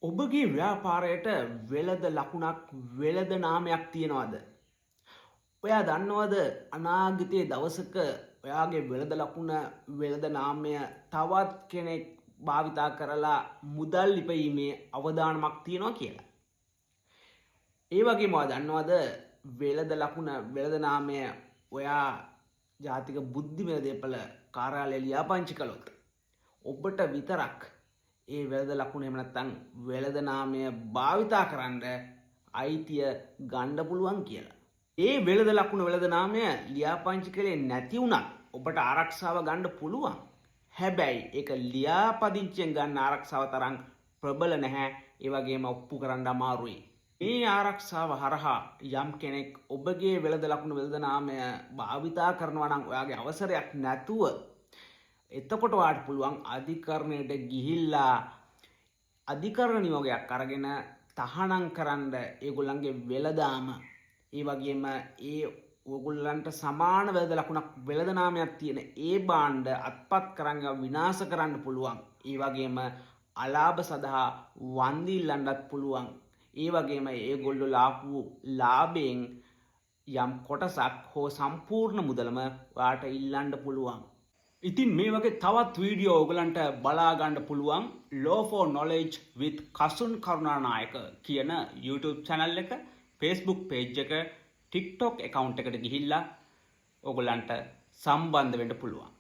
ඔබගේ ව්‍යාපාරයට වෙළඳ ලකුණක් වෙළඳ නාමයක් තියනවාද? ඔයා දන්නවද අනාගතයේ දවසක ඔයාගේ වෙළඳ ලකුණ වෙළඳ නාමය තවත් කෙනෙක් භාවිතා කරලා මුදල් ඉපයීමේ අවදානමක් තියනවා කියලා? ඒ වගේම ඔයා දන්නවද වෙළඳ ලකුණ වෙළඳ නාමය ඔයා ජාතික බුද්ධිමය දේපළ කාර්යාලය ලියාපදිංචි කළොත් ඔබට විතරක් ඒ වෙළඳ ලකුණ එහෙම නැත්නම් වෙළඳ නාමය භාවිතා කරන්න අයිතිය ගන්න පුළුවන් කියලා. ඒ වෙළඳ ලකුණ වෙළඳ නාමය ලියාපදිංචි කළේ නැති වුණත් ඔබට ආරක්ෂාව ගන්න පුළුවන්. හැබැයි ඒක ලියාපදිංචියෙන් ගන්න ආරක්ෂාව තරම් ප්‍රබල නැහැ. ඒ වගේම ඔප්පු කරන්න අමාරුයි. මේ ආරක්ෂාව හරහා යම් කෙනෙක් ඔබගේ වෙළඳ ලකුණ වෙළඳ නාමය භාවිතා කරනවා නම් ඔයාගේ අවසරයක් නැතුව එතකොට වාට පුළුවන් අධිකරණයට ගිහිල්ලා අධිකරණ නියෝගයක් අරගෙන තහනම් කරන්න ඒගොල්ලන්ගේ වෙළඳාම ඒ වගේම ඒ ඕගොල්ලන්ට සමාන වෙළඳ ලකුණක් වෙළඳ නාමයක් තියෙන ඒ භාණ්ඩ අත්පත් කරන් විනාශ කරන්න පුළුවන්. ඒ වගේම අලාභ සඳහා වන්දි ඉල්ලන්නත් පුළුවන්. ඒ වගේම ඒගොල්ලෝ ලාපු ලාභයෙන් යම් කොටසක් හෝ සම්පූර්ණ මුදලම ඔයාට ඉල්ලන්න පුළුවන්. ඉතින් මේ වගේ තවත් වීඩියෝ ඔයගලන්ට බලා ගන්න පුළුවන් Law for Knowledge with Kasun Karunanayake කියන YouTube channel එක, Facebook page එක, TikTok account එකට ගිහිල්ලා ඔයගලන්ට සම්බන්ධ වෙන්න පුළුවන්.